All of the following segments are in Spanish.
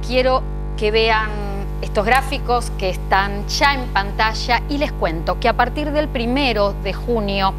Quiero que vean estos gráficos que están ya en pantalla y les cuento que a partir del 1 de junio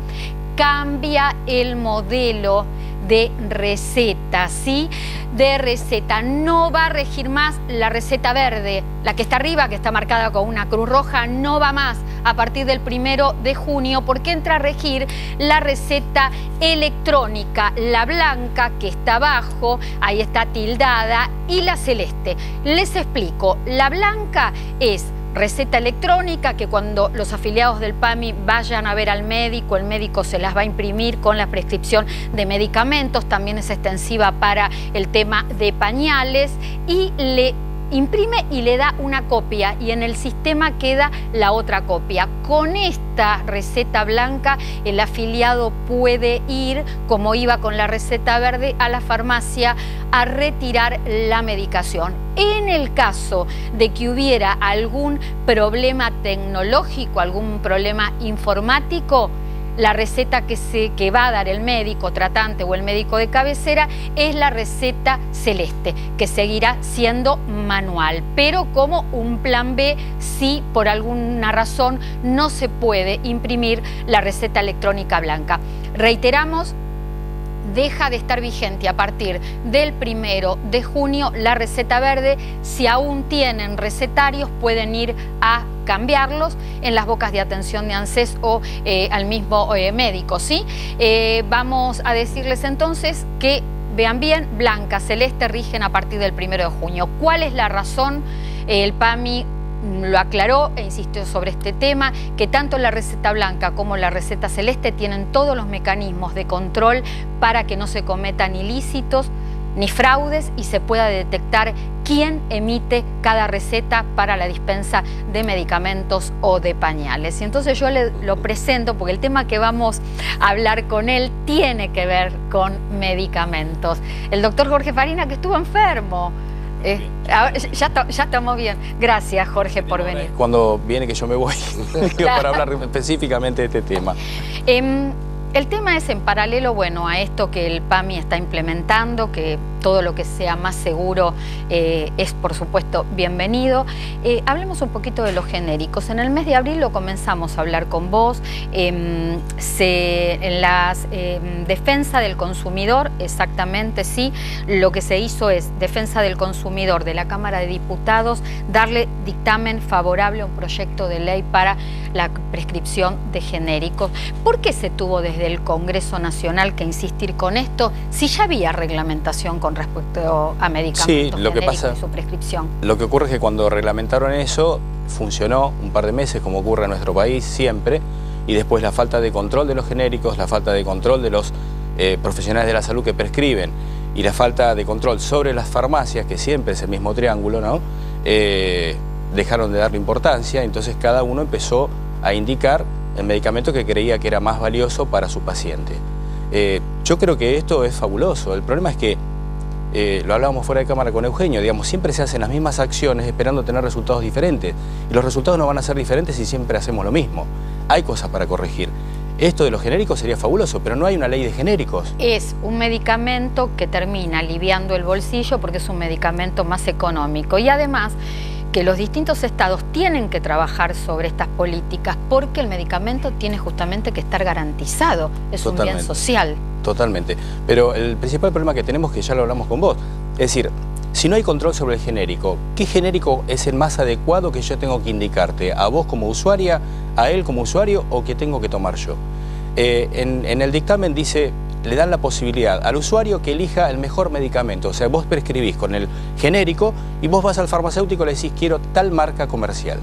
cambia el modelo de receta, ¿sí? De receta. No va a regir más la receta verde, la que está arriba, que está marcada con una cruz roja, no va más a partir del 1 de junio porque entra a regir la receta electrónica, la blanca que está abajo, ahí está tildada, y la celeste. Les explico, la blanca es receta electrónica que cuando los afiliados del PAMI vayan a ver al médico, el médico se las va a imprimir con la prescripción de medicamentos, también es extensiva para el tema de pañales, y le imprime y le da una copia y en el sistema queda la otra copia. Con esta receta blanca el afiliado puede ir, como iba con la receta verde, a la farmacia a retirar la medicación. En el caso de que hubiera algún problema tecnológico, algún problema informático, la receta que va a dar el médico tratante o el médico de cabecera es la receta celeste, que seguirá siendo manual, pero como un plan B si por alguna razón no se puede imprimir la receta electrónica blanca. Reiteramos, deja de estar vigente a partir del 1 de junio la receta verde. Si aún tienen recetarios, pueden ir a cambiarlos en las bocas de atención de ANSES o al mismo médico, ¿sí? Vamos a decirles entonces que vean bien, blanca, celeste rigen a partir del 1 de junio. ¿Cuál es la razón? El PAMI lo aclaró e insistió sobre este tema, que tanto la receta blanca como la receta celeste tienen todos los mecanismos de control para que no se cometan ilícitos ni fraudes y se pueda detectar quién emite cada receta para la dispensa de medicamentos o de pañales. Y entonces yo lo presento porque el tema que vamos a hablar con él tiene que ver con medicamentos. El doctor Jorge Farina, que estuvo enfermo. Ya estamos bien. Gracias, Jorge, por venir. Cuando viene que yo me voy, para hablar específicamente de este tema. El tema es en paralelo, bueno, a esto que el PAMI está implementando, que todo lo que sea más seguro es, por supuesto, bienvenido. Hablemos un poquito de los genéricos. En el mes de abril lo comenzamos a hablar con vos. En las defensa del consumidor, exactamente, sí, lo que se hizo es defensa del consumidor de la Cámara de Diputados, darle dictamen favorable a un proyecto de ley para la prescripción de genéricos. ¿Por qué se tuvo desde el Congreso Nacional que insistir con esto si ya había reglamentación con respecto a medicamentos genéricos y su prescripción? Lo que ocurre es que cuando reglamentaron eso funcionó un par de meses, como ocurre en nuestro país siempre, y después la falta de control de los genéricos, la falta de control de los profesionales de la salud que prescriben y la falta de control sobre las farmacias, que siempre es el mismo triángulo, ¿no? Dejaron de darle importancia, entonces cada uno empezó a indicar el medicamento que creía que era más valioso para su paciente. Yo creo que esto es fabuloso. El problema es que, lo hablábamos fuera de cámara con Eugenio, digamos, siempre se hacen las mismas acciones esperando tener resultados diferentes. Y los resultados no van a ser diferentes si siempre hacemos lo mismo. Hay cosas para corregir. Esto de los genéricos sería fabuloso, pero no hay una ley de genéricos. Es un medicamento que termina aliviando el bolsillo porque es un medicamento más económico. Y además que los distintos estados tienen que trabajar sobre estas políticas porque el medicamento tiene justamente que estar garantizado, es un bien social. Totalmente, pero el principal problema que tenemos, que ya lo hablamos con vos, es decir, si no hay control sobre el genérico, ¿qué genérico es el más adecuado que yo tengo que indicarte? ¿A vos como usuaria, a él como usuario o qué tengo que tomar yo? En el dictamen dice, le dan la posibilidad al usuario que elija el mejor medicamento. O sea, vos prescribís con el genérico y vos vas al farmacéutico y le decís, quiero tal marca comercial.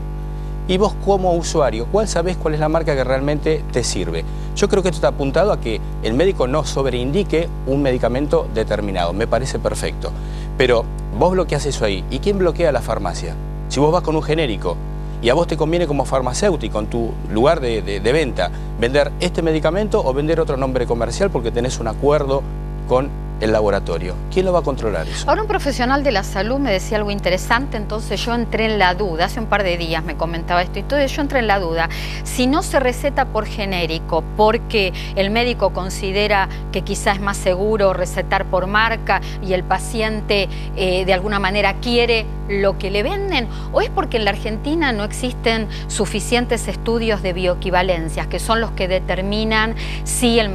Y vos como usuario, sabés cuál es la marca que realmente te sirve? Yo creo que esto está apuntado a que el médico no sobreindique un medicamento determinado. Me parece perfecto. Pero vos bloqueás eso ahí. ¿Y quién bloquea la farmacia? Si vos vas con un genérico y a vos te conviene como farmacéutico en tu lugar de venta vender este medicamento o vender otro nombre comercial porque tenés un acuerdo con el laboratorio. ¿Quién lo va a controlar eso? Ahora un profesional de la salud me decía algo interesante, entonces yo entré en la duda, hace un par de días me comentaba esto y todo, yo entré en la duda. Si no se receta por genérico, porque el médico considera que quizás es más seguro recetar por marca y el paciente de alguna manera quiere lo que le venden, o es porque en la Argentina no existen suficientes estudios de bioequivalencias, que son los que determinan si el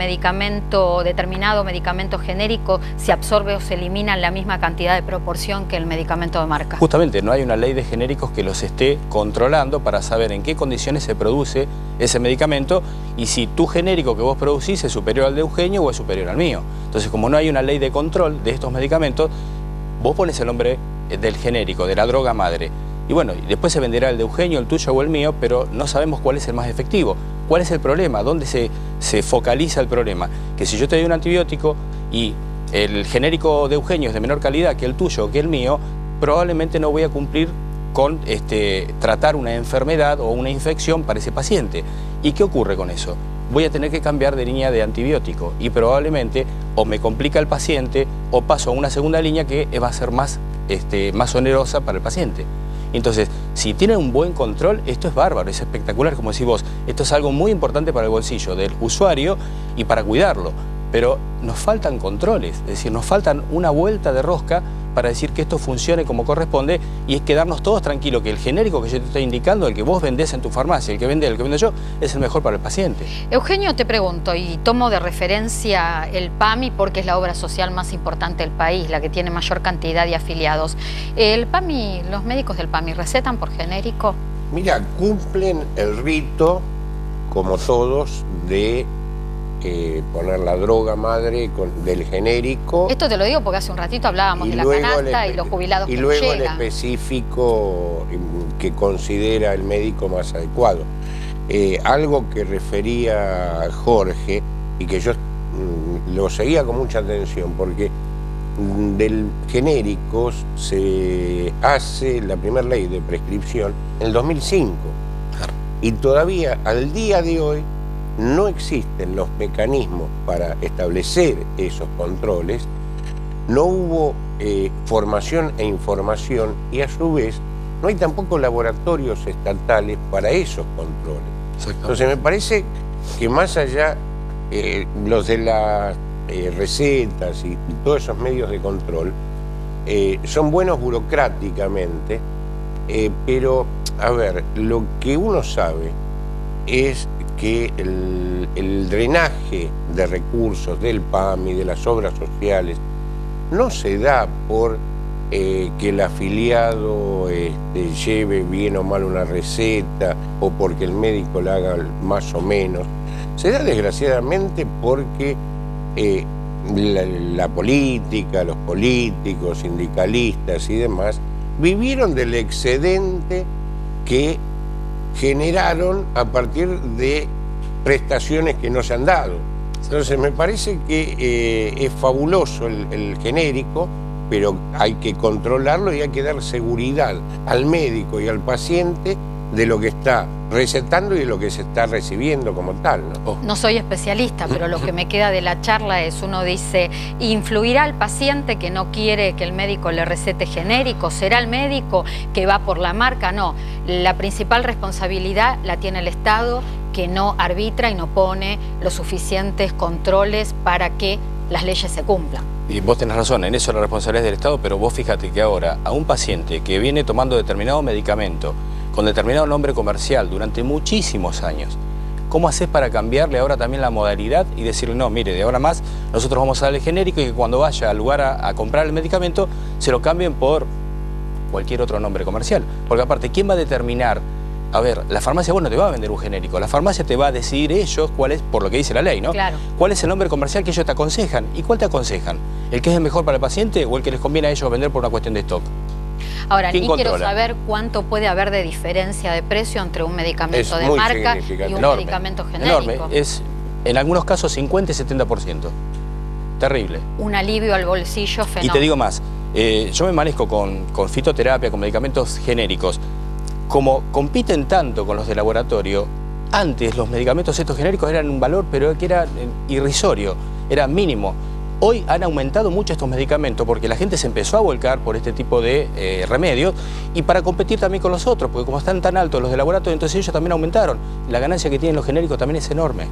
determinado medicamento genérico se absorbe o se elimina en la misma cantidad de proporción que el medicamento de marca. Justamente no hay una ley de genéricos que los esté controlando para saber en qué condiciones se produce ese medicamento y si tu genérico que vos producís es superior al de Eugenio o es superior al mío. Entonces, como no hay una ley de control de estos medicamentos, vos pones el nombre del genérico, de la droga madre. Y bueno, después se venderá el de Eugenio, el tuyo o el mío, pero no sabemos cuál es el más efectivo. ¿Cuál es el problema? ¿Dónde se focaliza el problema? Que si yo te doy un antibiótico y el genérico de Eugenio es de menor calidad que el tuyo o que el mío, probablemente no voy a cumplir con tratar una enfermedad o una infección para ese paciente. ¿Y qué ocurre con eso? Voy a tener que cambiar de línea de antibiótico y probablemente o me complica el paciente o paso a una segunda línea que va a ser más onerosa para el paciente. Entonces, si tiene un buen control, esto es bárbaro, es espectacular, como decís vos. Esto es algo muy importante para el bolsillo del usuario y para cuidarlo. Pero nos faltan controles, es decir, nos faltan una vuelta de rosca para decir que esto funcione como corresponde y es quedarnos todos tranquilos que el genérico que yo te estoy indicando, el que vos vendés en tu farmacia, el que vendo yo, es el mejor para el paciente. Eugenio, te pregunto, y tomo de referencia el PAMI porque es la obra social más importante del país, la que tiene mayor cantidad de afiliados. ¿El PAMI, los médicos del PAMI recetan por genérico? Mira, cumplen el rito, como todos, de poner la droga madre del genérico. Esto te lo digo porque hace un ratito hablábamos de la canasta y los jubilados que llegan. Y luego el específico que considera el médico más adecuado. Algo que refería Jorge y que yo lo seguía con mucha atención porque del genérico se hace la primera ley de prescripción en el 2005 y todavía al día de hoy no existen los mecanismos para establecer esos controles, no hubo formación e información y a su vez no hay tampoco laboratorios estatales para esos controles. Entonces me parece que más allá los de las recetas y todos esos medios de control son buenos burocráticamente, pero a ver, lo que uno sabe es que el drenaje de recursos del PAMI, de las obras sociales, no se da por que el afiliado lleve bien o mal una receta o porque el médico la haga más o menos. Se da desgraciadamente porque la política, los políticos, sindicalistas y demás vivieron del excedente que generaron a partir de prestaciones que no se han dado. Entonces me parece que es fabuloso el genérico, pero hay que controlarlo y hay que dar seguridad al médico y al paciente de lo que está recetando y de lo que se está recibiendo como tal, ¿no? No soy especialista, pero lo que me queda de la charla es, uno dice, ¿influirá al paciente que no quiere que el médico le recete genérico? ¿Será el médico que va por la marca? No, la principal responsabilidad la tiene el Estado, que no arbitra y no pone los suficientes controles para que las leyes se cumplan. Y vos tenés razón, en eso la responsabilidad es del Estado, pero vos fíjate que ahora a un paciente que viene tomando determinado medicamento con determinado nombre comercial durante muchísimos años, ¿cómo haces para cambiarle ahora también la modalidad y decirle, no, mire, de ahora más nosotros vamos a darle genérico y que cuando vaya al lugar a comprar el medicamento se lo cambien por cualquier otro nombre comercial? Porque aparte, ¿quién va a determinar? A ver, la farmacia vos no te va a vender un genérico, la farmacia te va a decidir ellos cuál es, por lo que dice la ley, ¿no? Claro. ¿Cuál es el nombre comercial que ellos te aconsejan? ¿Y cuál te aconsejan? ¿El que es el mejor para el paciente o el que les conviene a ellos vender por una cuestión de stock? Ahora, ni quiero saber cuánto puede haber de diferencia de precio entre un medicamento de marca y un medicamento genérico. Enorme, es en algunos casos 50 y 70%. Terrible. Un alivio al bolsillo fenómeno. Y te digo más, yo me manejo con fitoterapia, con medicamentos genéricos. Como compiten tanto con los de laboratorio, antes los medicamentos estos genéricos eran un valor, pero que era irrisorio, era mínimo. Hoy han aumentado mucho estos medicamentos porque la gente se empezó a volcar por este tipo de remedios y para competir también con los otros, porque como están tan altos los de laboratorio, entonces ellos también aumentaron. La ganancia que tienen los genéricos también es enorme.